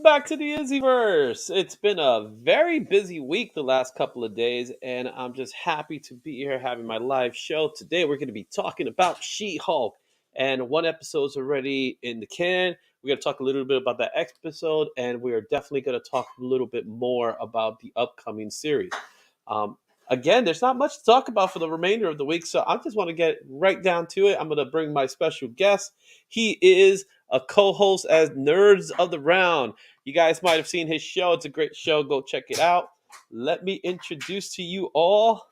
Welcome back to the IzzyVerse. It's been a very busy week the last couple of days, and I'm just happy to be here having my live show. Today, we're going to be talking about She-Hulk, and one episode's already in the can. We're going to talk a little bit about that episode, and we are definitely going to talk a little bit more about the upcoming series. Um, Again, there's not much to talk about for the remainder of the week, so I just want to get right down to it. I'm going to bring my special guest. He is a co-host as Nerds of the Round. You guys might have seen his show. It's a great show. Go check it out. Let me introduce to you all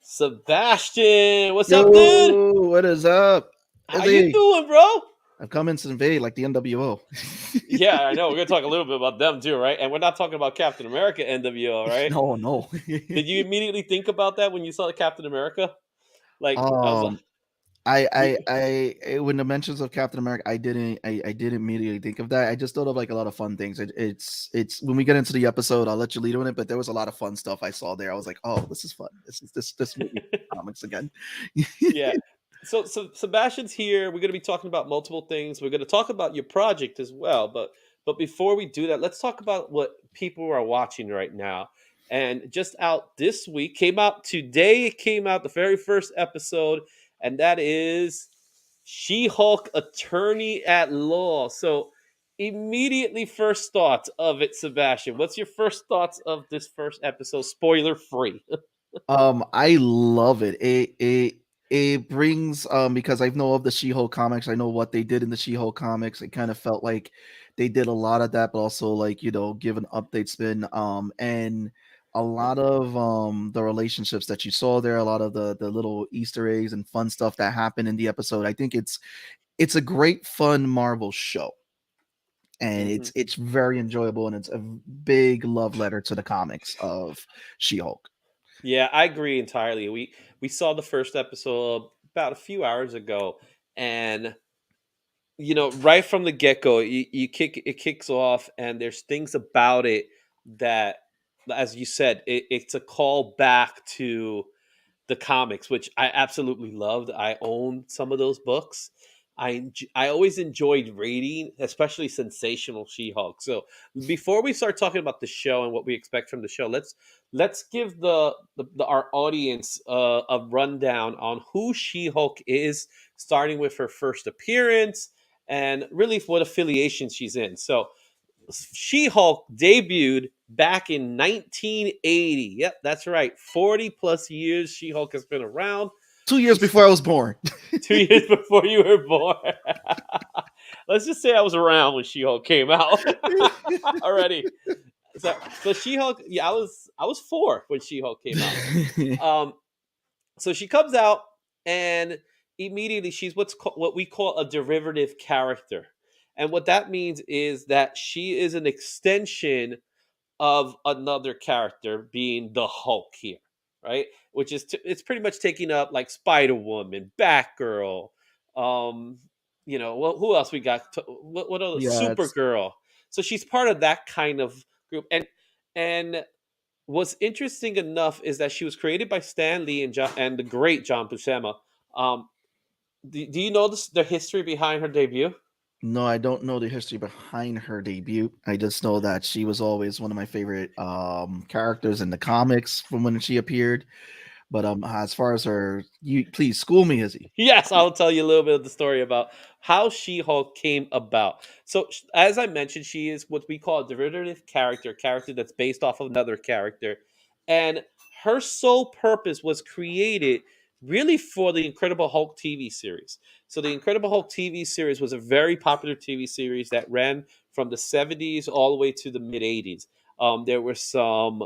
Sebastian. What's up, dude? Yo, what is up? How you Izzy, doing, bro? I've come in to invade like the NWO. Yeah, I know. We're gonna talk a little bit about them too, right? And we're not talking about Captain America NWO, right? No, no. Did you immediately think about that when you saw Captain America? Like, I was like, um, I, you, I, when the mentions of Captain America, I didn't immediately think of that. I just thought of like a lot of fun things. It's when we get into the episode, I'll let you lead on it. But there was a lot of fun stuff I saw there. I was like, oh, this is fun. This made me comics again. yeah. So Sebastian's here. We're going to be talking about multiple things. We're going to talk about your project as well. But before we do that, let's talk about what people are watching right now. And just out this week, came out today. It came out the very first episode, and that is She-Hulk Attorney at Law. So immediately, first thoughts of it, Sebastian. What's your first thoughts of this first episode? Spoiler free. I love it. It brings because I know of the She-Hulk comics. I know what they did in the She-Hulk comics. It kind of felt like they did a lot of that, but also like give an update spin. And a lot of the relationships that you saw there, a lot of the little Easter eggs and fun stuff that happened in the episode. I think it's a great fun Marvel show. And Mhm. it's very enjoyable, and it's a big love letter to the comics of She-Hulk. Yeah, I agree entirely. We saw the first episode about a few hours ago, and right from the get go, it kicks off, and there's things about it that, as you said, it's a call back to the comics, which I absolutely loved. I own some of those books. I always enjoyed reading, especially sensational She-Hulk. So before we start talking about the show and what we expect from the show, let's give our audience a rundown on who She-Hulk is, starting with her first appearance and really what affiliation she's in. So She-Hulk debuted back in 1980. Yep, that's right. 40 plus years She-Hulk has been around. 2 years She's before I was born. 2 years before you were born. Let's just say I was around when She-Hulk came out already. So She-Hulk, yeah, I was 4 when She-Hulk came out. Um, so she comes out, and immediately she's what we call a derivative character. And what that means is that she is an extension of another character, being the Hulk here, right? Which is it's pretty much taking up like Spider Woman, Batgirl, um, well, who else we got? What other Yeah, it's Supergirl? So she's part of that kind of group, and what's interesting enough is that she was created by Stan Lee and the great John Buscema. Um, do you know the history behind her debut? no, I don't know the history behind her debut. I just know that she was always one of my favorite characters in the comics from when she appeared. But as far as her, you please school me, Izzy. Yes, I'll tell you a little bit of the story about how She-Hulk came about. So, as I mentioned, she is what we call a derivative character that's based off of another character, and her sole purpose was created really for the Incredible Hulk TV series. So, the Incredible Hulk TV series was a very popular TV series that ran from the 70s all the way to the mid 80s. There were some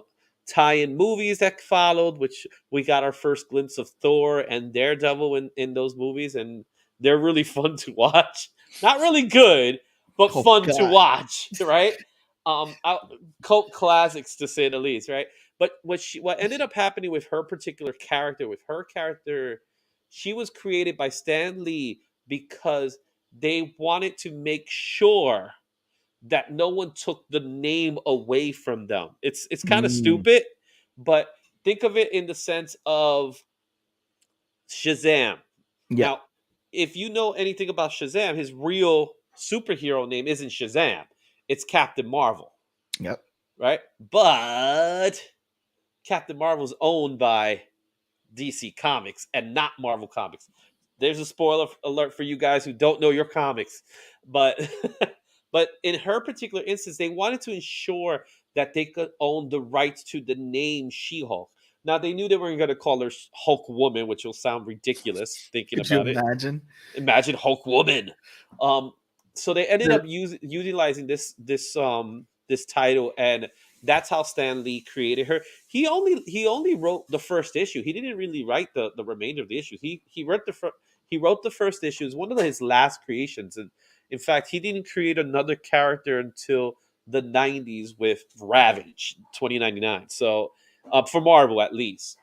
tie-in movies that followed, which we got our first glimpse of Thor and Daredevil in those movies, and they're really fun to watch. Not really good, but Oh fun to God. watch, right? Cult classics to say the least, right? But what ended up happening with her particular character, she was created by Stan Lee because they wanted to make sure that no one took the name away from them. It's kind of Mm, stupid, but think of it in the sense of Shazam. yeah. Now, if you know anything about Shazam, his real superhero name isn't Shazam. it's Captain Marvel, Yep. right? But Captain Marvel's owned by DC Comics and not Marvel Comics. There's a spoiler alert for you guys who don't know your comics, but but in her particular instance, they wanted to ensure that they could own the rights to the name She-Hulk. Now they knew they were going to call her Hulk Woman, which will sound ridiculous thinking Could you about it. imagine? Imagine Hulk Woman. Um, so they ended There, up utilizing this title, and that's how Stan Lee created her. He only wrote the first issue. He didn't really write the remainder of the issues. He wrote the first issue. It was one of his last creations, and in fact, he didn't create another character until the '90s with Ravage 2099. So for Marvel at least.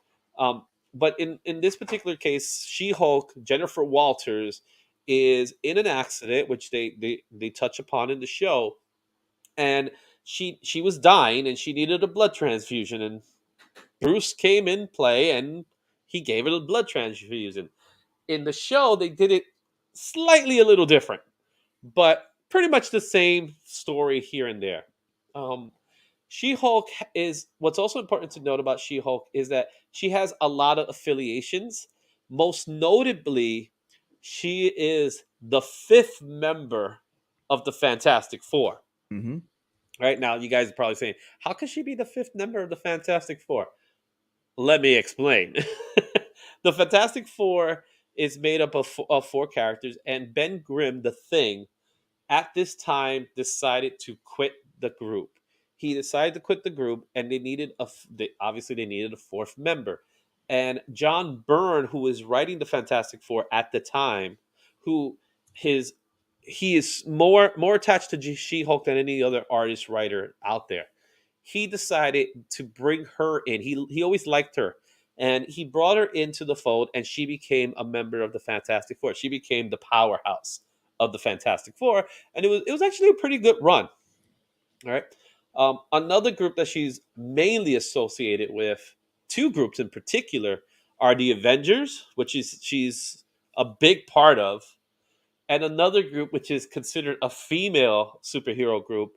But in this particular case, She Hulk, Jennifer Walters, is in an accident, which they touch upon in the show, and she was dying and she needed a blood transfusion, and Bruce came in play and he gave her a blood transfusion. In the show, they did it slightly a little different, but pretty much the same story here and there. Um, She Hulk is what's also important to note about She Hulk is that she has a lot of affiliations. Most notably, she is the fifth member of the Fantastic Four. hmm Right now, you guys are probably saying, how can she be the fifth member of the Fantastic Four? Let me explain. The Fantastic Four is made up of four characters, and Ben Grimm, the Thing, at this time decided to quit the group. He decided to quit the group, and obviously they needed a fourth member. And John Byrne, who was writing the Fantastic Four at the time, who his he is more attached to She-Hulk than any other artist writer out there. He decided to bring her in. He always liked her, and he brought her into the fold, and she became a member of the Fantastic Four. She became the powerhouse of the Fantastic Four, and it was actually a pretty good run. All right. Another group that she's mainly associated with, two groups in particular, are the Avengers, which is she's a big part of, and another group which is considered a female superhero group,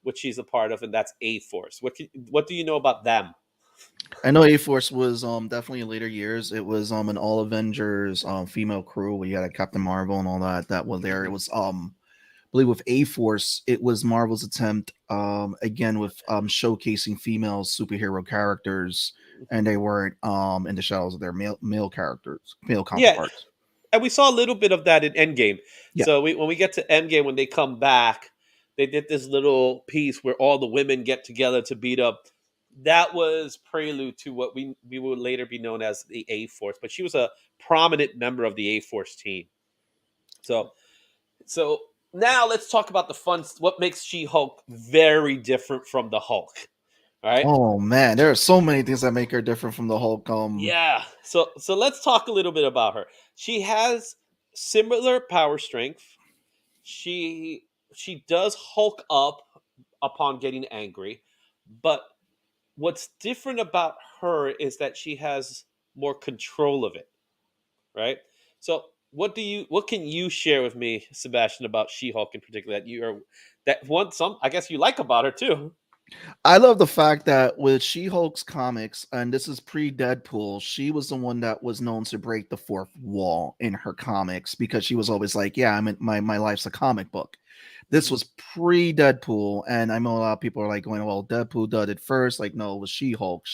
which she's a part of, and that's A Force. What do you know about them? I know A Force was definitely in later years. It was an all Avengers female crew. We had a Captain Marvel and all that was there. It was I believe with A Force, it was Marvel's attempt again with showcasing female superhero characters, and they weren't in the shadows of their male characters, male Yeah, counterparts. and we saw a little bit of that in Endgame. Yeah. So when we get to Endgame, when they come back, they did this little piece where all the women get together to beat up. That was prelude to what we will later be known as the A Force. But she was a prominent member of the A Force team. So so now let's talk about the fun. What makes She Hulk very different from the Hulk? All right. Oh man, there are so many things that make her different from the Hulk. Yeah. So let's talk a little bit about her. She has similar power strength. She does hulk up upon getting angry, but what's different about her is that she has more control of it, right? So what can you share with me, Sebastian, about She-Hulk in particular that one some I guess you like about her too? I love the fact that with She-Hulk's comics, and this is pre-Deadpool, she was the one that was known to break the fourth wall in her comics because she was always like, "Yeah, I'm in, my life's a comic book." This Mhm. was pre-Deadpool, and I know a lot of people are like going, "Well, Deadpool did it first." Like, no, it was She-Hulk.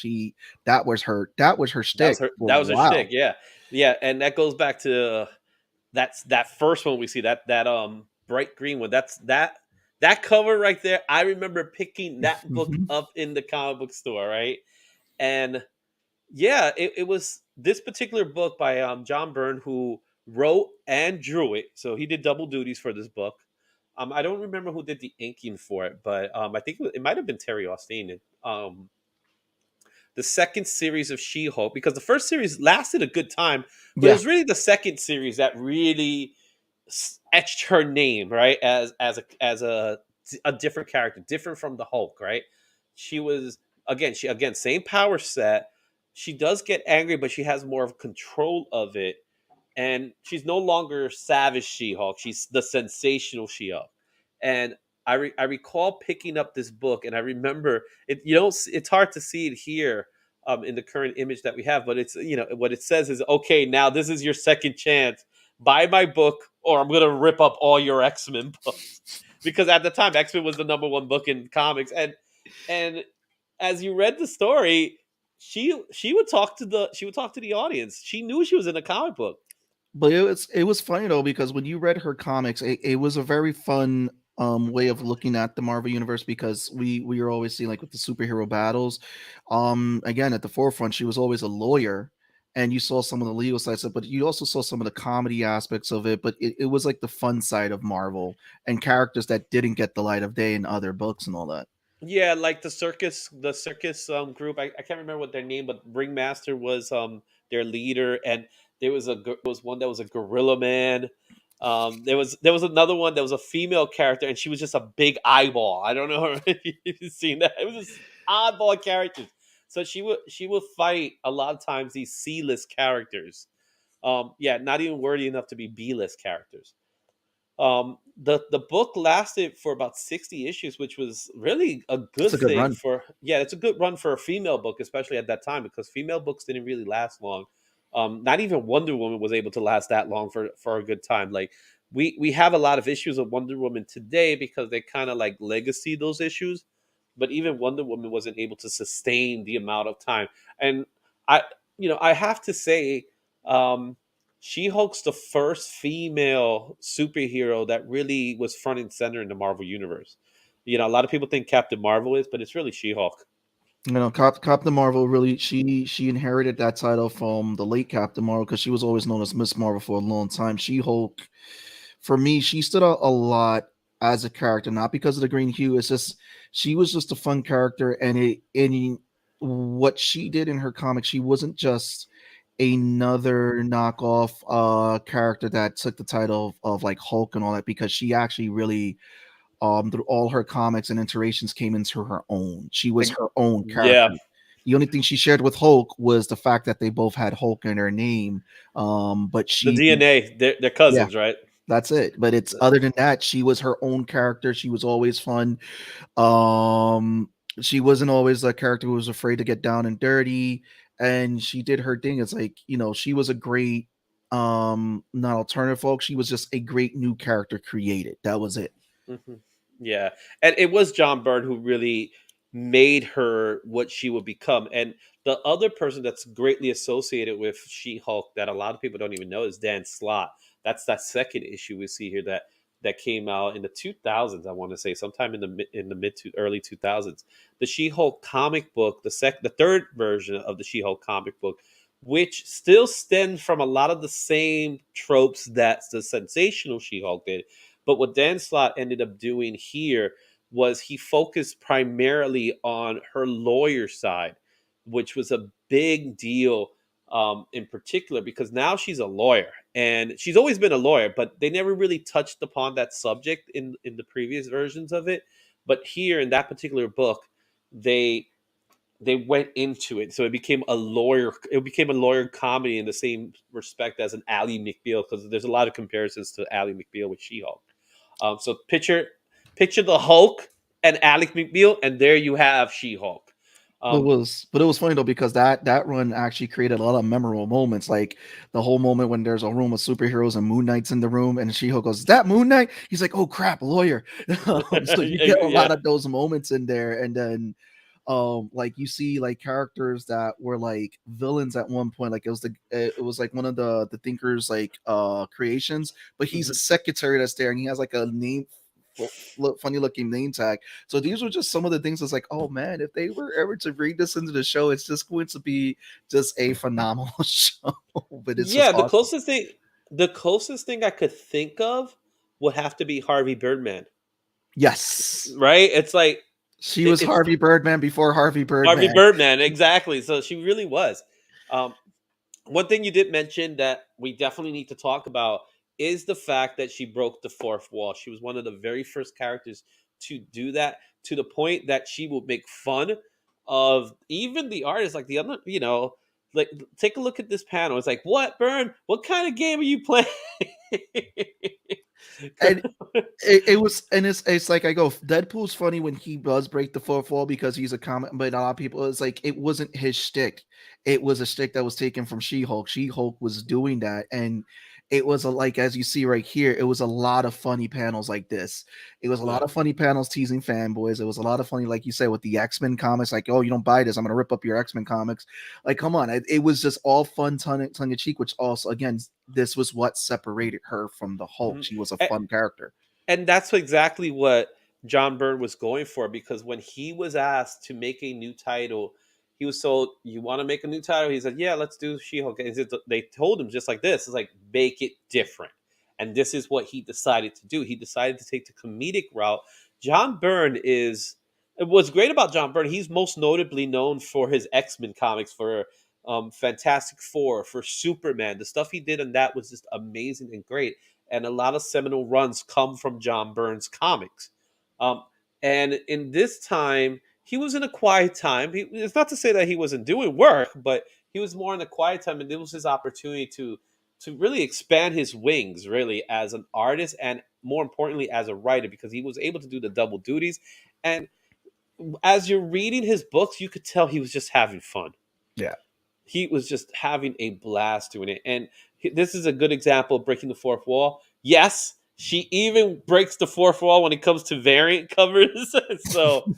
That was her shtick for That a was her shtick, while. yeah. Yeah, and that goes back to that first one we see, that bright green one. That cover right there. I remember picking that book Mhm. up in the comic book store, right? And yeah, it was this particular book by John Byrne, who wrote and drew it. So he did double duties for this book. I don't remember who did the inking for it, but I think it might have been Terry Austin. The second series of She-Hulk, because the first series lasted a good time, but it Yeah, was really the second series that really etched her name, right, as a different character, different from the Hulk, right? She was she same power set. She does get angry, but she has more of control of it, and she's no longer savage She-Hulk. She's the sensational She-Hulk, and I recall picking up this book, and I remember it. You know, it's hard to see it here in the current image that we have, but it's, what it says is, okay, now this is your second chance. Buy my book, or I'm gonna rip up all your X-Men books. Because at the time, X-Men was the number one book in comics, and as you read the story, she would talk to the audience. She knew she was in a comic book. But it was funny though, because when you read her comics, it was a very fun way of looking at the Marvel universe, because we were always seeing, like, with the superhero battles. Again, at the forefront, she was always a lawyer, and you saw some of the legal sides of it, but you also saw some of the comedy aspects of it. But it was like the fun side of Marvel, and characters that didn't get the light of day in other books and all that. Yeah, like the circus group. I can't remember what their name, but Ringmaster was their leader, and there was one that was a gorilla man. There was another one that was a female character, and she was just a big eyeball. I don't know if you've seen that. It was just oddball characters. So she would fight a lot of times these C-list characters. Yeah, not even worthy enough to be B-list characters. The book lasted for about 60 issues, which was really a It's good a good thing run. for, yeah, it's a good run for a female book, especially at that time, because female books didn't really last long. Not even Wonder Woman was able to last that long for a good time. Like, we have a lot of issues of Wonder Woman today because they kind of like legacy those issues, but even Wonder Woman wasn't able to sustain the amount of time. And I I have to say, um She-Hulk's the first female superhero that really was front and center in the Marvel universe. A lot of people think Captain Marvel is, but it's really She-Hulk. Captain Marvel, really, she inherited that title from the late Captain Marvel, because she was always known as Miss Marvel for a long time. She-Hulk, for me, she stood out a lot as a character, not because of the green hue. It's just she was just a fun character, and what she did in her comic, she wasn't just another knockoff character that took the title of like Hulk and all that, because she actually really, through all her comics and iterations, came into her own. She was Like, her own yeah, character. The only thing she shared with Hulk was the fact that they both had Hulk in their name. But the she, DNA, they're yeah, cousins, right? that's it. But it's other than that, she was her own character. She was always fun. Um, she wasn't always a character who was afraid to get down and dirty, and she did her thing. It's like, she was a great, not alternative folk. She was just a great new character created. That was it. Hmm. Yeah, and it was John Byrne who really made her what she would become. And the other person that's greatly associated with She-Hulk that a lot of people don't even know is Dan Slott. That's that second issue we see here that came out in the 2000s. I want to say sometime in the mid to early 2000s. The She-Hulk comic book, the third version of the She-Hulk comic book, which still stems from a lot of the same tropes that the sensational She-Hulk did. But what Dan Slott ended up doing here was he focused primarily on her lawyer side, which was a big deal, in particular, because now she's a lawyer, and she's always been a lawyer, but they never really touched upon that subject in the previous versions of it. But here in that particular book, they they went into it, so it became a lawyer. It became a lawyer comedy in the same respect as an Ally McBeal, because there's a lot of comparisons to Ally McBeal with She-Hulk. So picture the Hulk and Alec McBeal, and there you have She-Hulk. Um, But it was funny though, because that run actually created a lot of memorable moments, like the whole moment when there's a room of superheroes and Moon Knight's in the room, and She-Hulk goes, "Is that Moon Knight?" He's like, "Oh crap, a lawyer." So you get a yeah. lot of those moments in there, and then like you see like characters that were like villains at one point, like it was like one of the thinkers like creations, but he's a Mhm. secretary that's there, and he has like a name, funny looking name tag. So these were just some of the things that's like, oh man, if they were ever to bring this into the show, it's just going to be just a phenomenal show. But it's just Yeah, awesome. the closest thing I could think of would have to be Harvey Birdman, Yes, right? It's like she was it's Harvey Birdman before Harvey Harvey Birdman. Birdman, exactly. So she really was. Um, One thing you did mention that we definitely need to talk about is the fact that she broke the fourth wall. She was one of the very first characters to do that, to the point that she would make fun of even the artists, like the other, like, take a look at this panel. It's like, what, Byrne? What kind of game are you playing? And it was, and it's like I go, Deadpool's funny when he does break the fourth wall because he's a comic, but a lot of people, it's like it wasn't his shtick. It was a shtick that was taken from She-Hulk. She-Hulk was doing that, and it was a, like as you see right here, it was a lot of funny panels like this. It was a lot Yeah. of funny panels teasing fanboys. It was a lot of funny, like you said, with the X-Men comics, like, oh, you don't buy this, I'm gonna rip up your X-Men comics. Like, come on, it was just all fun, tongue in cheek, which also, again, this was what separated her from the Hulk. Mhm. She was a A- fun character. And that's exactly what John Byrne was going for, because when he was asked to make a new title, he was told, "You want to make a new title?" He said, "Yeah, let's do She-Hulk." And they told him just like this: "It's like, make it different." And this is what he decided to do. He decided to take the comedic route. John Byrne is what's great about John Byrne. He's most notably known for his X-Men comics, for Fantastic Four, for Superman. The stuff he did on that was just amazing and great, and a lot of seminal runs come from John Byrne's comics. Um, and in this time, he was in a quiet time. It's not to say that he wasn't doing work, but he was more in a quiet time, and it was his opportunity to really expand his wings, really, as an artist and more importantly as a writer, because he was able to do the double duties. And as you're reading his books, you could tell he was just having fun. Yeah. He was just having a blast doing it. And this is a good example of breaking the fourth wall. Yes, she even breaks the fourth wall when it comes to variant covers. So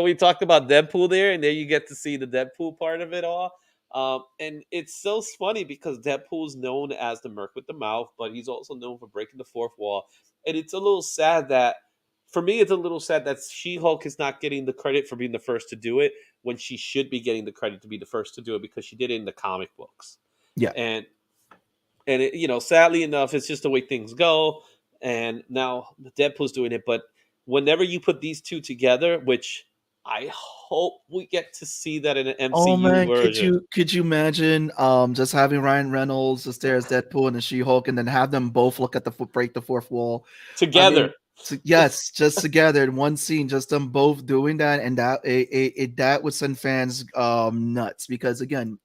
we talked about Deadpool there, and there you get to see the Deadpool part of it all. And it's so funny because Deadpool's known as the Merc with the Mouth, but he's also known for breaking the fourth wall. And it's a little sad that, for me, it's a little sad that She-Hulk is not getting the credit for being the first to do it when she should be getting the credit to be the first to do it, because she did it in the comic books. Yeah. And sadly enough, it's just the way things go. And now Deadpool's doing it, but whenever you put these two together, which I hope we get to see that in an Oh MCU man, version. could you imagine just having Ryan Reynolds just there as Deadpool and the She-Hulk, and then have them both look at the break the fourth wall? I Together. mean, yes, just together in one scene, just them both doing that, and that would send fans nuts, because again,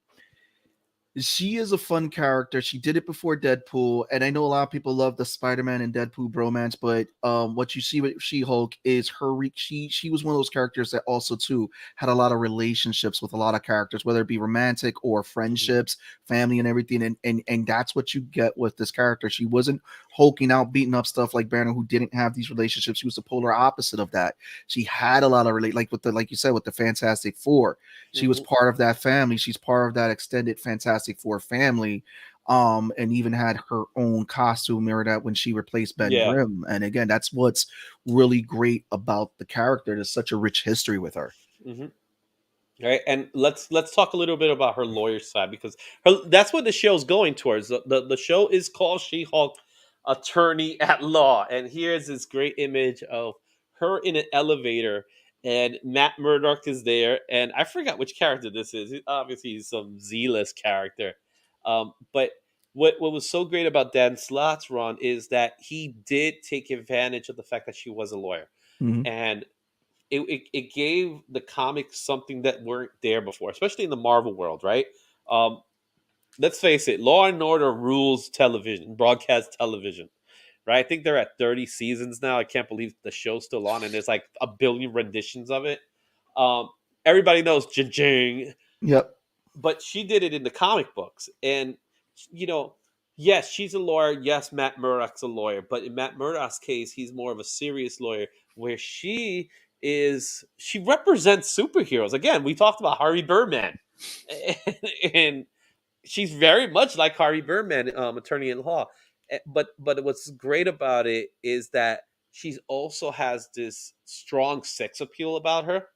she is a fun character. She did it before Deadpool, and I know a lot of people love the Spider-Man and Deadpool bromance, but what you see with She-Hulk is she was one of those characters that also too had a lot of relationships with a lot of characters, whether it be romantic or Mhm. friendships, family, and everything. And that's what you get with this character. She wasn't hulking out, beating up stuff like Banner, who didn't have these relationships. She was the polar opposite of that. She had a lot of like with the, like you said, with the Fantastic Four. She was Mhm. part of that family. She's part of that extended Fantastic Four family. And even had her own costume mirror that when she replaced Ben Yeah. Grimm. And again, that's what's really great about the character. There's such a rich history with her. Mhm. Right, and let's talk a little bit about her lawyer side, because that's what the show's going towards. The show is called She-Hulk Attorney at Law, and here's this great image of her in an elevator, and Matt Murdock is there, and I forgot which character this is. Obviously, he's some Z-list character, but what was so great about Dan Slott's run is that he did take advantage of the fact that she was a lawyer, Mhm. and it gave the comics something that weren't there before, especially in the Marvel world, right? Um, let's face it, Law and Order rules television, broadcast television, right? I think they're at 30 seasons now. I can't believe the show's still on, and there's like a billion renditions of it. Um, everybody knows Jing, Yep. but she did it in the comic books. And, you know, yes, she's a lawyer. Yes, Matt Murdock's a lawyer. But in Matt Murdock's case, he's more of a serious lawyer, where she represents superheroes. Again, we talked about Harvey Birdman. And she's very much like Harvey Birdman, attorney in law. But what's great about it is that she also has this strong sex appeal about her,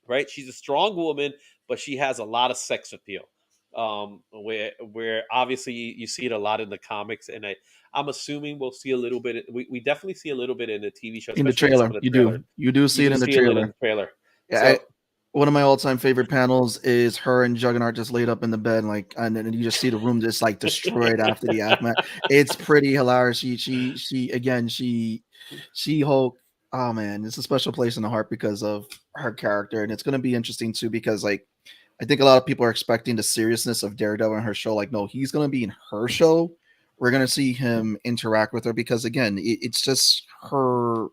right? She's a strong woman, but she has a lot of sex appeal. Where obviously you see it a lot in the comics, and I'm assuming we'll see a little bit. We definitely see a little bit in the TV show, In the especially in some trailer, of the you trailers. do You see it do in the see a little in trailer. the trailer. Yeah, So one of my all-time favorite panels is her and Juggernaut just laid up in the bed, like, and then you just see the room just like destroyed after the aftermath. It's pretty hilarious. She again, she Hulk. Oh man, it's a special place in the heart because of her character, and it's gonna be interesting too because like I think a lot of people are expecting the seriousness of Daredevil in her show. Like, no, he's gonna be in her show, We're gonna see him interact with her because again, it's just her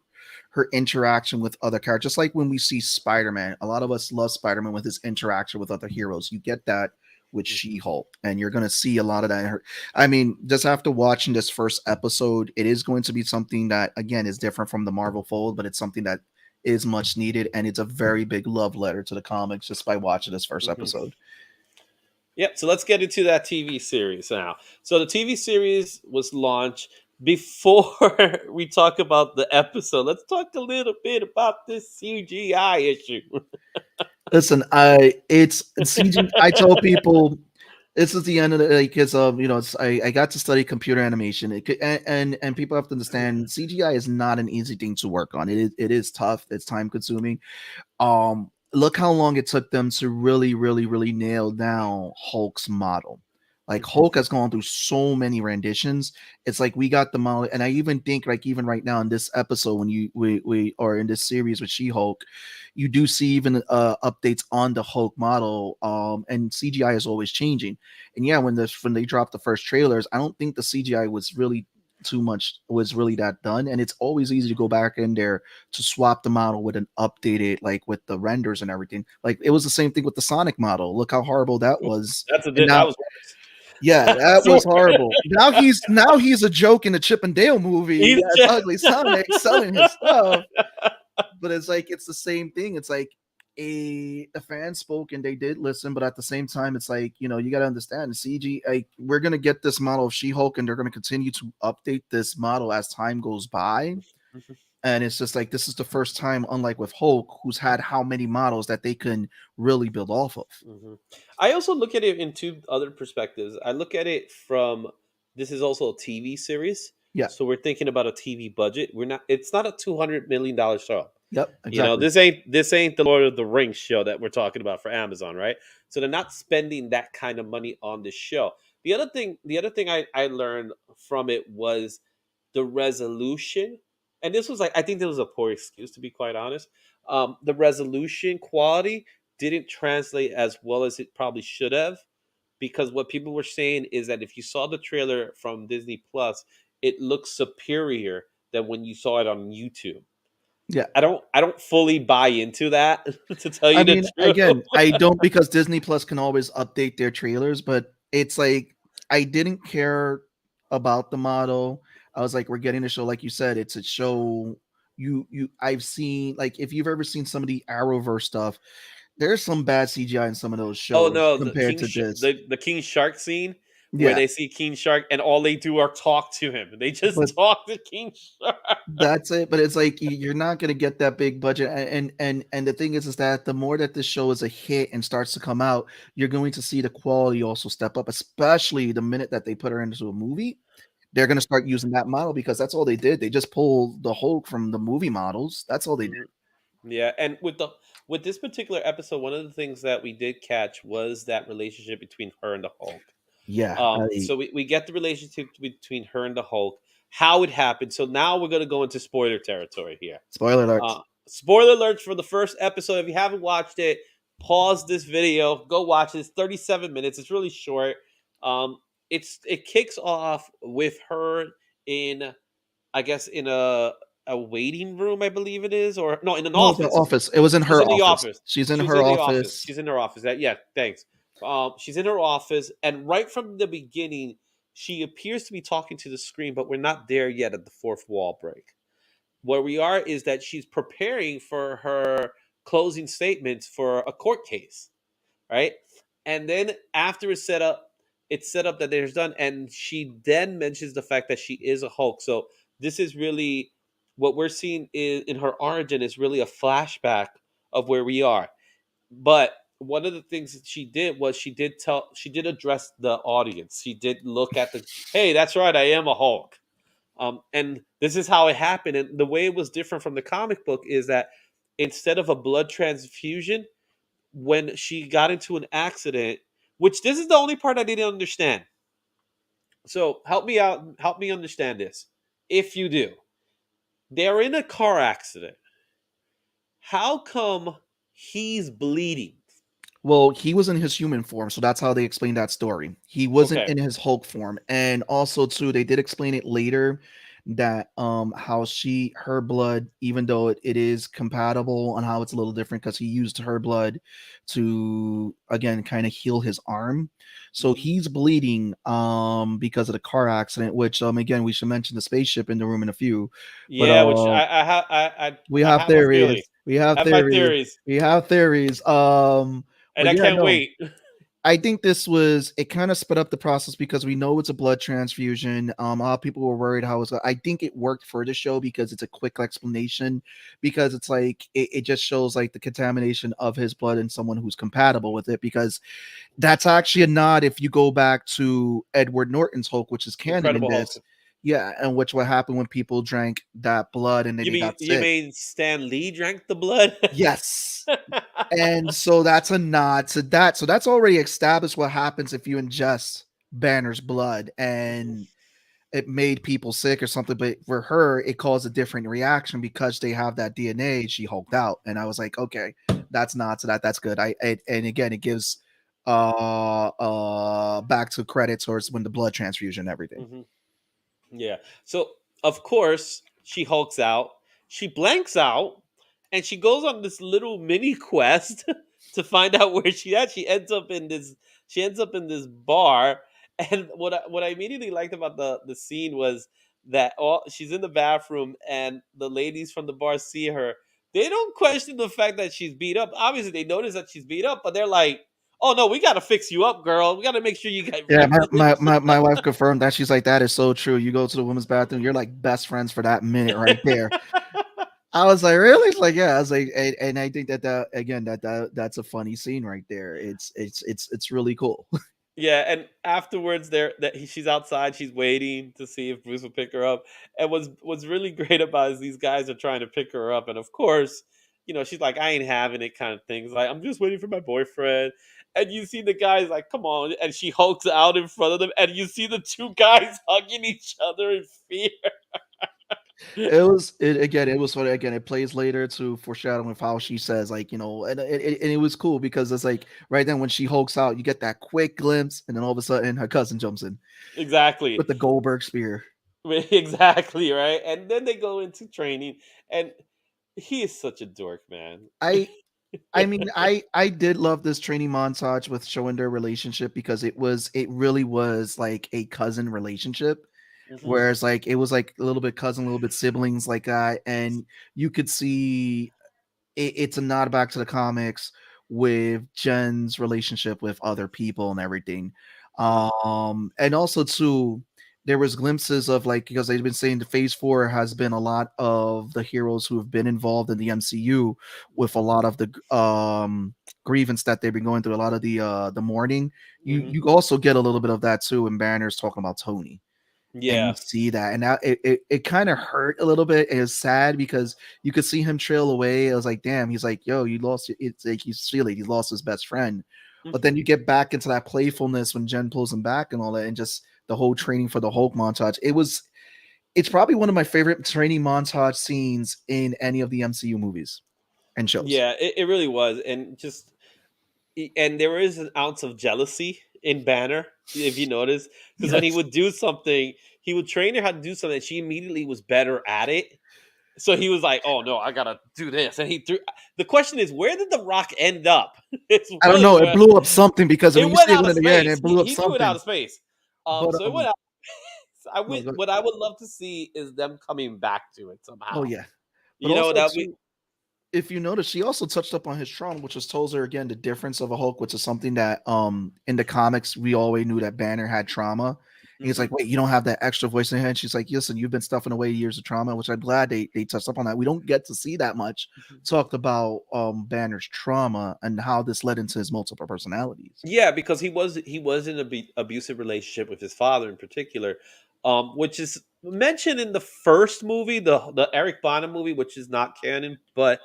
interaction with other characters. Just like when we see Spider-Man, a lot of us love Spider-Man with his interaction with other heroes. You get that with Mhm. She-Hulk, and you're gonna see a lot of that in her. I mean, just after watching this first episode, it is going to be something that again is different from the Marvel fold, but it's something that is much needed, and it's a very big love letter to the comics just by watching this first Mhm. episode. Yep. So let's get into that TV series now. So the TV series was launched. Before we talk about the episode, let's talk a little bit about this CGI issue. Listen, it's CG. I tell people this is the end of the because I got to study computer animation. And people have to understand CGI is not an easy thing to work on. It is tough. It's time consuming. Look how long it took them to really nail down Hulk's model. Like Hulk has gone through so many renditions. It's like we got the model, and I even think like even right now in this episode when we or in this series with She-Hulk, you do see even updates on the Hulk model. And CGI is always changing. And yeah, when they dropped the first trailers, I don't think the CGI was really too much was really that done, and it's always easy to go back in there to swap the model with an updated like with the renders and everything. Like it was the same thing with the Sonic model. Look how horrible that was. And That now was yeah, worse. that So was horrible. Now he's a joke in the Chip and Dale movie. he's Yeah, it's just Ugly Sonic selling his stuff, but it's like it's the same thing. It's like the fans spoke and they did listen, but at the same time, it's like you got to understand CG. Like we're gonna get this model of She-Hulk, and they're gonna continue to update this model as time goes by. And it's just like this is the first time, unlike with Hulk, who's had how many models that they can really build off of. Mhm. I also look at it in two other perspectives. I look at it from this is also a TV series, Yeah. so we're thinking about a TV budget. We're not. It's not a $200 million show. Yep. You know, Exactly. this ain't the Lord of the Rings show that we're talking about for Amazon, right? So they're not spending that kind of money on this show. The other thing I learned from it was the resolution, and this was like I think this was a poor excuse to be quite honest. The resolution quality didn't translate as well as it probably should have because what people were saying is that if you saw the trailer from Disney Plus, it looks superior than when you saw it on YouTube. Yeah. I don't fully buy into that to tell I you the mean, truth. again, I don't because Disney Plus can always update their trailers, but it's like I didn't care about the model. I was like, we're getting a show, like you said, it's a show. I've seen like if you've ever seen some of the Arrowverse stuff, there's some bad CGI in some of those Oh shows no, compared to this. The King Shark scene where Yeah, they see King Shark and all they do are talk to him. They but just talk to King Shark. that's it. But it's like you're not gonna get that big budget, and the thing is that the more that this show is a hit and starts to come out, you're going to see the quality also step up. Especially the minute that they put her into a movie, they're gonna start using that model because that's all they did. They just pulled the Hulk from the movie models. That's all they did. Mhm. Yeah, and with this particular episode, one of the things that we did catch was that relationship between her and the Hulk. Yeah. So we get the relationship between her and the Hulk, how it happened. So now we're going to go into spoiler territory here. Spoiler alerts. Spoiler alert for the first episode. If you haven't watched it, pause this video, go watch it. It's 37 minutes. It's really short. Um, it kicks off with her in, I guess, in a waiting room, I believe it is, or no, in an No, the office. office. It was in She's her in the office. office. She's in She's her in the office. office. She's in her office. Yeah, thanks. She's in her office, and right from the beginning, she appears to be talking to the screen, but we're not there yet at the fourth wall break. Where we are is that she's preparing for her closing statements for a court case, right? And then after it's set up that there's done, and she then mentions the fact that she is a Hulk. So this is really what we're seeing in her origin is really a flashback of where we are. But one of the things that she did was she did address the audience. She did look at the hey, that's right, I am a Hulk. And this is how it happened. And the way it was different from the comic book is that instead of a blood transfusion, when she got into an accident, which this is the only part I didn't understand. So help me out, help me understand this. If you do, they're in a car accident. How come he's bleeding? Well, he was in his human form, so that's how they explained that story. He wasn't Okay. in his Hulk form, and also too, they did explain it later that how her blood, even though it is compatible, and how it's a little different because he used her blood to again kind of heal his arm. So Hmm. he's bleeding because of the car accident, which again we should mention the spaceship in the room in a few, but Yeah, which I have we I have have a theory. theories. We have I have my theories. theories, We have theories. and But I yeah, can't no. wait. I think this was it kind of sped up the process because we know it's a blood transfusion. A lot of people were worried how it's. I think it worked for the show because it's a quick explanation. Because it's like it just shows like the contamination of his blood and someone who's compatible with it. Because that's actually a nod if you go back to Edward Norton's Hulk, which is canon in Incredible Hulk. this. Yeah, and which what happened when people drank that blood and then You they mean got you sick. mean Stan Lee drank the blood? Yes. And so that's a nod to that. So that's already established what happens if you ingest Banner's blood and it made people sick or something. But for her, it caused a different reaction because they have that DNA. She hulked out, and I was like, okay, that's not to that. That's good. And again, it gives back to credit towards when the blood transfusion and everything. Hmm. Yeah. So of course she hulks out. She blanks out, and she goes on this little mini quest to find out where she at. She ends up in this. She ends up in this bar, and what I immediately liked about the scene was that she's in the bathroom, and the ladies from the bar see her. They don't question the fact that she's beat up. Obviously, they notice that she's beat up, but they're like, "Oh no, we got to fix you up, girl. We got to make sure you get Yeah, replenished." my wife confirmed that. She's like, that is so true. You go to the women's bathroom, you're like best friends for that minute right there. I was like, really? It's like, yeah. I was like, and I think that again that's a funny scene right there. It's really cool. Yeah, and afterwards, she's outside. She's waiting to see if Bruce will pick her up. And what's really great about is these guys are trying to pick her up, and of course, she's like, "I ain't having it," kind of things. Like, I'm just waiting for my boyfriend. And you see the guys like, "Come on!" And she hulks out in front of them, and you see the two guys hugging each other in fear. It was sort of again it plays later to foreshadowing with how she says like and it was cool because it's like right then when she hulks out you get that quick glimpse and then all of a sudden her cousin jumps in Exactly, with the Goldberg spear. exactly, right. And then they go into training, and he is such a dork, man. I I mean, I did love this training montage with showing their relationship because it really was like a cousin relationship. Hmm. Whereas like it was like a little bit cousin, a little bit siblings like that, and you could see it's a nod back to the comics with Jen's relationship with other people and everything. Hmm. And also too, there was glimpses of like because they've been saying the Phase 4 has been a lot of the heroes who have been involved in the MCU with a lot of the grievance that they've been going through, a lot of the mourning. Hmm. You also get a little bit of that too in Banner's talking about Tony and you Yeah. see that and now it kind of hurt a little bit. It was sad because you could see him trail away. I was like, damn, he's like, yo, you lost it's like he's feeling he lost his best friend. But then Hmm. you get back into that playfulness when Jen pulls him back and all that and just the whole training for the Hulk montage. It's probably one of my favorite training montage scenes in any of the MCU movies and shows. Yeah, it really was, and and there is an ounce of jealousy in Banner, if you notice, because when he Yes. would do something, he would train her how to do something, and she immediately was better at it. So he was like, "Oh no, I gotta do this," and he threw. The question is, where did the rock end up? It's I don't really know, it where blew up something because when it you went see it out going of in the air and space. it He, blew up he threw it out something. of space. But So it went out. I would. no, What I would love to see is them coming back to it oh somehow. yeah. But You know also that we. too, if you notice, she also touched up on his trauma, which just tells her again the difference of a Hulk, which is something that in the comics we always knew that Banner had trauma. And he's like, Mhm. wait, you don't have that extra voice in your head. She's like, listen, you've been stuffing away years of trauma, which I'm glad they touched up on that. We don't get to see that much Mhm. talked about Banner's trauma and how this led into his multiple personalities. Yeah, because he was in an abusive relationship with his father in particular, which is mentioned in the first movie, the Eric Bana movie, which is not canon, but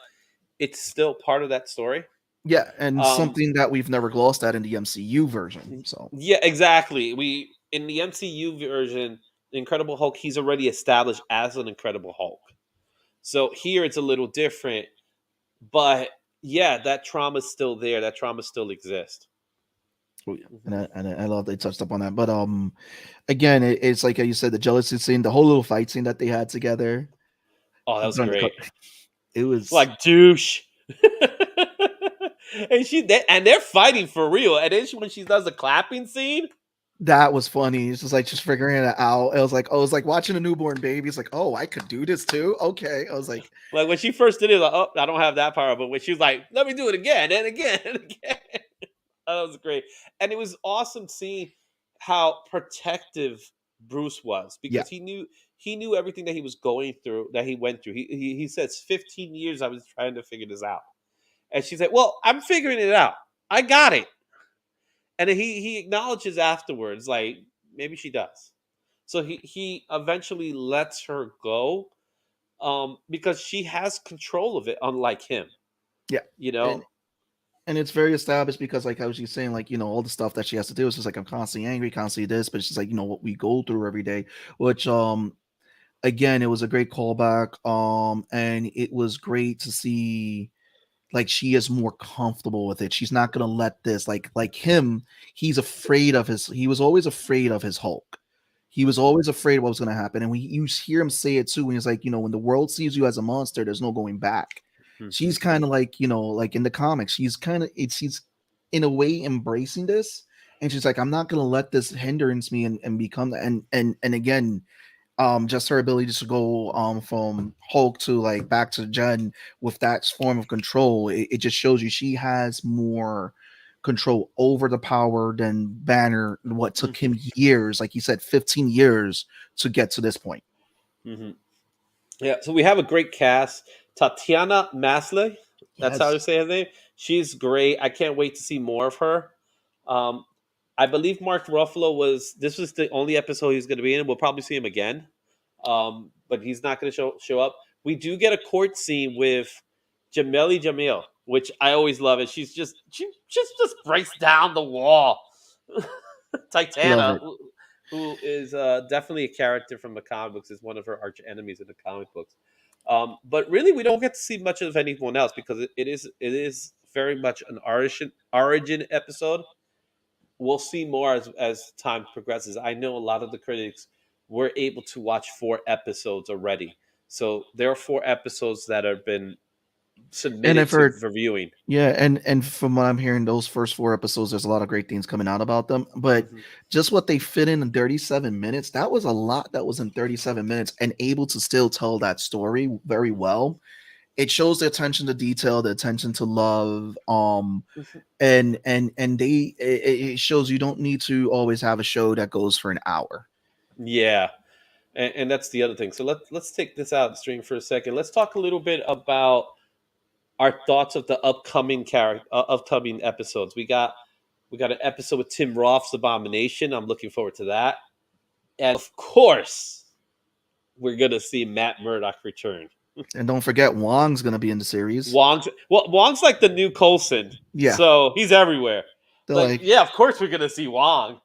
it's still part of that story. Yeah, and Um, something that we've never glossed at in the MCU version. So yeah, exactly. We in the MCU version, the Incredible Hulk, he's already established as an Incredible Hulk. So here it's a little different, but yeah, that trauma's still there. That trauma still exists. Oh yeah, and Hmm. I love they touched up on that. But again, it's like how you said, the jealousy scene, the whole little fight scene that they had together Oh, that was during the great. it was Like douche. And they're fighting for real. And then when she does the clapping scene, that was funny. It's just like just figuring it out. It was like watching a newborn baby. It's like, oh, I could do this too. Okay, I was like, like when she first did it, like, oh, I don't have that power. But when she was like, let me do it again and again and again, that was great. And it was awesome seeing how protective Bruce was yeah, because he knew everything that he was going through, that he went through. He says 15 years I was trying to figure this out. And she's like, well, I'm figuring it out. I got it. And then he acknowledges afterwards, like maybe she does. So he eventually lets her go, because she has control of it, unlike him. yeah, You and know. it's very established because like I was just saying, like all the stuff that she has to do is just like I'm constantly angry, constantly this, but it's just like what we go through every day, which again it was a great callback, and it was great to see like she is more comfortable with it. She's not gonna let this like him. He was always afraid of his Hulk. He was Hmm. always afraid of what was gonna happen. And you hear him say it too when he's like, when the world sees you as a monster, there's no going back. Hmm. She's kind of like, like in the comics, she's in a way embracing this. And she's like, I'm not gonna let this hindrance me and become and again, just her ability to go from Hulk to like back to Jen with that form of control, it just shows you she has more control over the power than Banner, what took Hmm. him years, like you said, 15 years to get to this point. Hmm. Yeah. So we have a great cast. Tatiana Maslany. That's how Yes. you say her name. She's great. I can't wait to see more of her. Um, I believe Mark Ruffalo was. This was the only episode he's going to be in. We'll probably see him again, but he's not going to show up. We do get a court scene with Jameli Jamil, which I always love. It. She just breaks down the wall. Love Titana, it. who is definitely a character from the comic books, is one of her arch enemies in the comic books. But really, we don't get to see much of anyone else because it is very much an origin episode. We'll see more as time progresses. I know a lot of the critics were able to watch 4 episodes already, so there are 4 episodes that have been And submitted I've to heard, for viewing. yeah, and from what I'm hearing, those first 4 episodes, there's a lot of great things coming out about them. But Hmm. just what they fit in 37 minutes, that was a lot that was in 37 minutes and able to still tell that story very well. It shows the attention to detail, the attention to love, and it shows you don't need to always have a show that goes for an hour. Yeah, and that's the other thing. So let's take this out of the stream for a second. Let's talk a little bit about our thoughts of the upcoming episodes. We got an episode with Tim Roth's Abomination. I'm looking forward to that, and of course, we're gonna see Matt Murdock return. And don't forget, Wong's going to be in the series. Wong's like the new Coulson, Yeah, so he's everywhere. they're Like, like, yeah, of course we're gonna see Wong.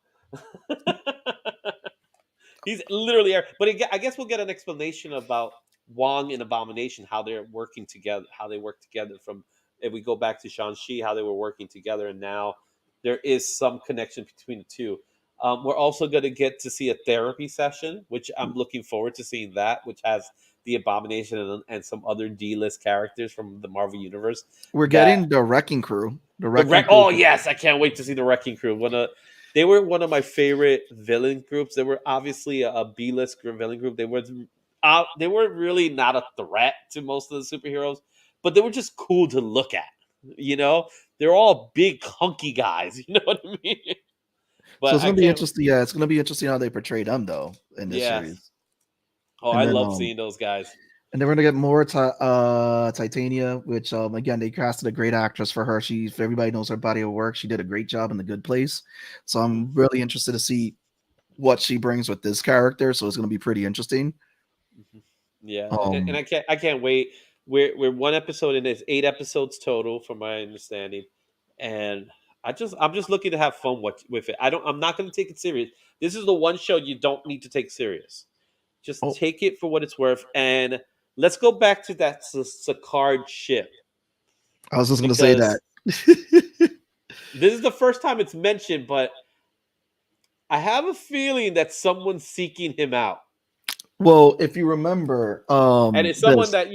He's literally, but I guess we'll get an explanation about Wong and Abomination, how they're working together, how they work together. From if we go back to Shang-Chi, how they were working together, and now there is some connection between the two. We're also going to get to see a therapy session, which I'm looking forward to seeing that, which has the Abomination and some other D-list characters from the Marvel universe. we're That getting the Wrecking Crew. The the Wrecking wreck. Crew. Oh yes, I can't wait to see the Wrecking Crew. They were one of my favorite villain groups. They were obviously a B-list villain group. They were really not a threat to most of the superheroes, but they were just cool to look at. You know, they're all big hunky guys. You know what I mean? So But it's I gonna be can't. interesting. Yeah, it's gonna be interesting how they portray them though in this Yes. series. Oh, And I then love seeing those guys. and then we're gonna get more Titania, which again they casted a great actress for her. She, if everybody knows her body of work, she did a great job in The Good Place. So Hmm. I'm really interested to see what she brings with this character. So it's gonna be pretty interesting. Mhm. Yeah, and Um, I can't wait. We're 1 episode in. There's 8 episodes total, from my understanding, and I'm just looking to have fun with it. I'm not going to take it serious. This is the one show you don't need to take serious. Just oh, take it for what it's worth, and let's go back to that Sicard ship. I was just gonna say because that. this is the first time it's mentioned, but I have a feeling that someone's seeking him out, Well, if you remember, and it's someone this that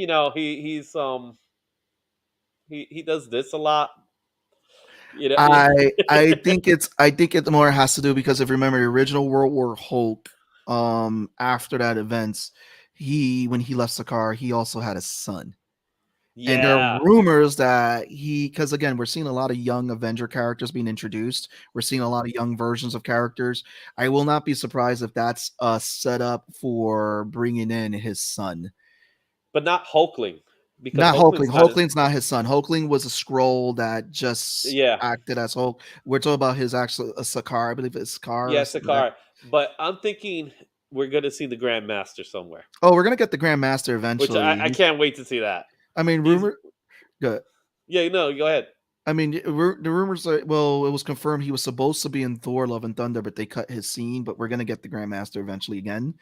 he does this a lot. You know, I think it more has to do because if you remember the original World War Hulk, after that events, he when he left Sakaar, he also had a son. And there are yeah. rumors that because again, we're seeing a lot of young Avenger characters being introduced. We're seeing a lot of young versions of characters. I will not be surprised if that's a setup for bringing in his son. But not Hulkling, because Not Hulkling. Hulkling's not his. Hulkling's not his son. Hulkling was a scroll that just Yeah, acted as Hulk. We're talking about his actual a Sakaar. I believe it's Sakaar yeah, or something like that. Sakar. But I'm thinking we're gonna see the Grandmaster somewhere, Oh, we're gonna get the Grandmaster which eventually. I can't wait to see that. I mean, He's rumor. Good. yeah, no, go ahead. I mean, the rumors are well, it was confirmed he was supposed to be in Thor: Love and Thunder, but they cut his scene. But we're gonna get the Grandmaster eventually again,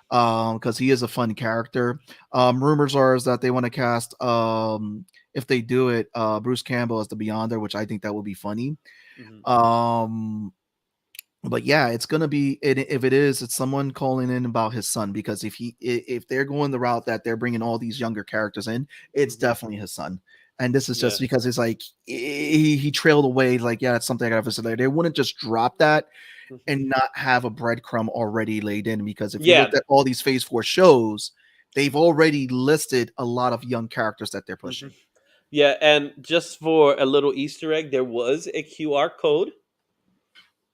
because he is a fun character. Rumors are is that they want to cast, if they do it, Bruce Campbell as the Beyonder, which I think that would be funny. Mhm, Um, but yeah, it's gonna be if it is, it's someone calling in about his son because if they're going the route that they're bringing all these younger characters in, it's mhm, definitely his son. And this is yeah, just because it's like he trailed away. Like, yeah, it's something I got to visit later. They wouldn't just drop that mhm. and not have a breadcrumb already laid in because if you looked Yeah, at all these Phase Four shows, they've already listed a lot of young characters that they're mhm. pushing. Yeah, and just for a little Easter egg, there was a QR code.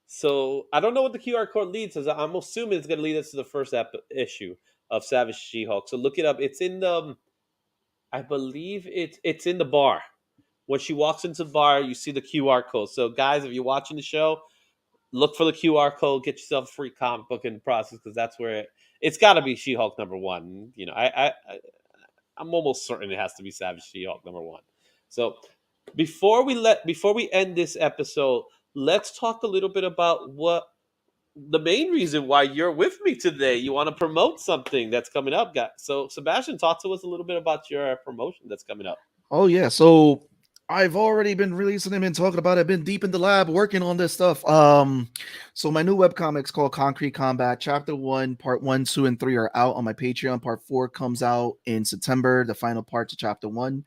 So I don't know what the QR code leads us. I'm assuming it's going to lead us to the first issue of Savage She-Hulk. So look it up. It's in the, I believe it's in the bar. When she walks into the bar, you see the QR code. So guys, if you're watching the show, look for the QR code. Get yourself a free comic book in the process because that's where it's got to be She-Hulk #1. You know, I'm almost certain it has to be Savage She-Hulk #1. So before we end this episode, let's talk a little bit about what the main reason why you're with me today. You want to promote something that's coming up, guys. So Sebastian, talk to us a little bit about your promotion that's coming up. Oh yeah, so I've already been releasing them and talking about it. I've been deep in the lab working on this stuff. So my new webcomics called Concrete Combat. Chapter 1, Part 1, 2, and 3 are out on my Patreon. Part 4 comes out in September, the final part to Chapter 1.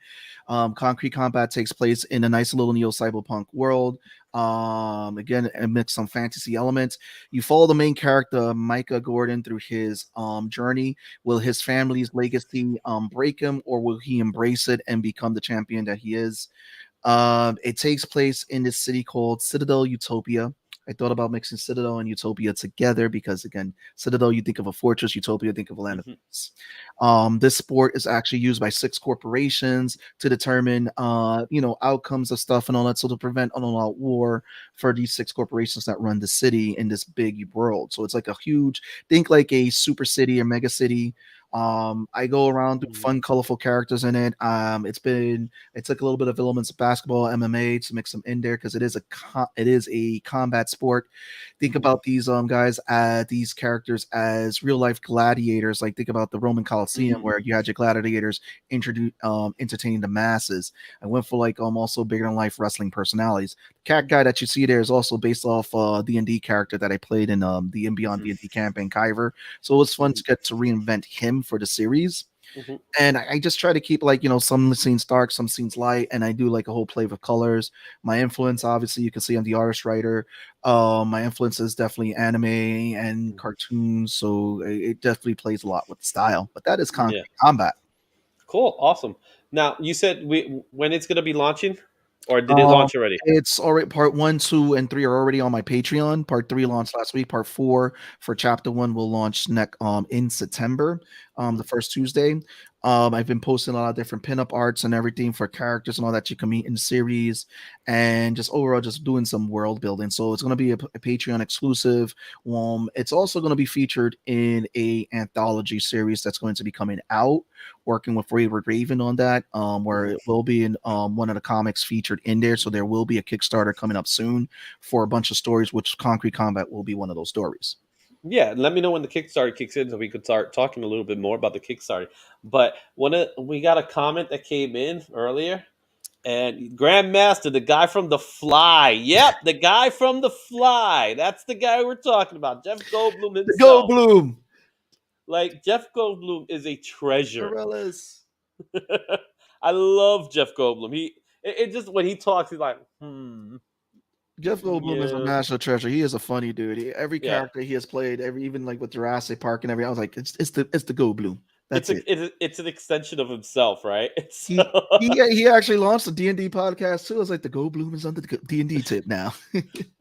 Concrete Combat takes place in a nice little neo cyberpunk world. Again, amidst some fantasy elements. You follow the main character, Micah Gordon, through his journey. Will his family's legacy break him, or will he embrace it and become the champion that he is? It takes place in this city called Citadel Utopia. I thought about mixing Citadel and Utopia together because, again, Citadel, you think of a fortress, Utopia, think of a land of Hmm. peace. This sport is actually used by 6 corporations to determine, outcomes of stuff and all that, so to prevent an all-out war for these 6 corporations that run the city in this big world. So it's like a huge, think like a super city or mega city. I go around, do Hmm. fun, colorful characters in it. I took a little bit of elements of basketball, MMA to mix them in there because it is a combat sport. Think Hmm. about these characters as real life gladiators. Like think about the Roman Colosseum Hmm. where you had your gladiators introduce entertaining the masses. I went for like also bigger than life wrestling personalities. The cat guy that you see there is also based off D&D character that I played in the In Beyond Hmm. D&D campaign Kyver. So it was fun Hmm. to get to reinvent him for the series. Hmm. And I just try to keep like some scenes dark, some scenes light, and I do like a whole play with colors. My influence, obviously, you can see I'm the artist writer. My influence is definitely anime and Hmm. cartoons, so it definitely plays a lot with the style. But that is Yeah. Concrete Combat. Cool. Awesome. Now you said when it's going to be launching, or did it Um, launch already? it's already part 1, 2, and 3 are already on my Patreon. Part 3 Hmm. launched last week. Part 4 for chapter 1 will launch next in September, Hmm. the first Tuesday. I've been posting a lot of different pinup arts and everything for characters and all that you can meet in the series, and just overall just doing some world building. So it's going to be a Patreon exclusive. It's also going to be featured in a anthology series that's going to be coming out, working with Wayward Raven on that, where Hmm. it will be in one of the comics featured in there. So there will be a Kickstarter coming up soon for a bunch of stories, which Concrete Combat will be one of those stories. Yeah, let me know when the Kickstarter kicks in so we could start talking a little bit more about the Kickstarter. But we got a comment that came in earlier. And Grandmaster, the guy from The Fly. Yep, the guy from The Fly. That's the guy we're talking about. Jeff Goldblum The Go himself. Bloom. Like, Jeff Goldblum is a treasure. Morellis. I love Jeff Goldblum. It just when he talks, he's like, Jeff Goldblum is a yeah, national treasure. He is a funny dude. Every yeah. character he has played, even like with Jurassic Park and everything, I was like, it's the Goldblum. That's it. It's an extension of himself, right? He he actually launched a D&D podcast too. I was like, the Goldblum is on the D&D tip now.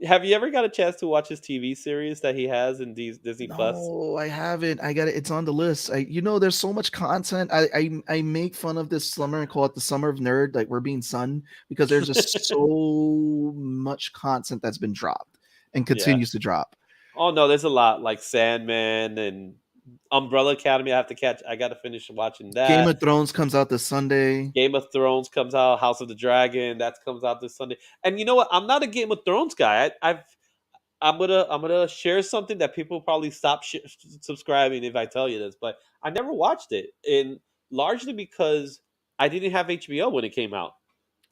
Have you ever got a chance to watch his TV series that he has in Disney Plus? No, I haven't. I got it. It's on the list. There's so much content. I make fun of this summer and call it the summer of nerd, like we're being sun, because there's just so much content that's been dropped and Yeah. continues to drop. Oh no, there's a lot like Sandman and Umbrella Academy. I have to catch. I got to finish watching Game that. of Thrones comes out this Sunday. Game of Thrones comes out. House of the Dragon that comes out this Sunday. And you know what? I'm not a Game of Thrones guy. I'm gonna share something that people probably stop subscribing if I tell you this, but I never watched it, and largely because I didn't have HBO when it came out.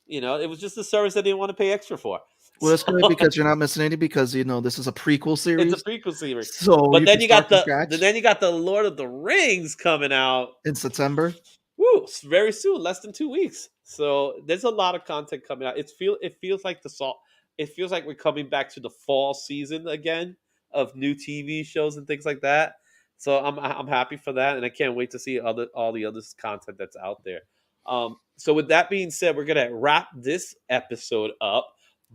It was just a service I didn't want to pay extra for. Well, So that's good because you're not missing anything because this is a prequel it's a series, prequel series. so But you can then you got start from the scratch then you got the Lord of the Rings coming out. in September. Woo, very soon, less than 2 weeks. So there's a lot of content coming out. It feels like the salt. It feels like we're coming back to the fall season again of new TV shows and things like that. So I'm happy for that, and I can't wait to see all the other content that's out there. So with that being said, we're gonna wrap this episode up.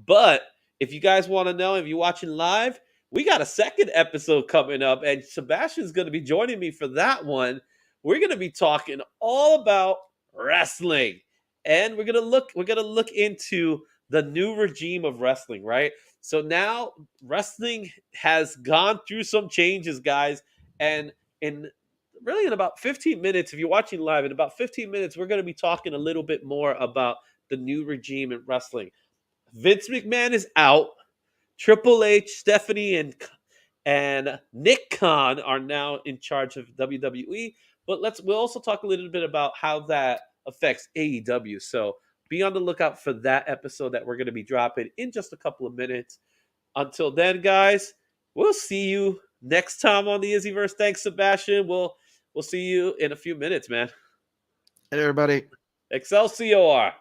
But if you guys want to know, if you're watching live, we got a second episode coming up, and Sebastian's gonna be joining me for that one. We're going to be talking all about wrestling, and we're going to look into the new regime of wrestling, right? So now wrestling has gone through some changes, guys, and in about 15 minutes, if you're watching live, in about 15 minutes we're going to be talking a little bit more about the new regime in wrestling. Vince McMahon is out. Triple H, Stephanie, and Nick Khan are now in charge of WWE. But we'll also talk a little bit about how that affects AEW. So be on the lookout for that episode that we're going to be dropping in just a couple of minutes. Until then, guys, we'll see you next time on the IzzyVerse. Thanks, Sebastian. We'll see you in a few minutes, man. Hey, everybody. Excelsior.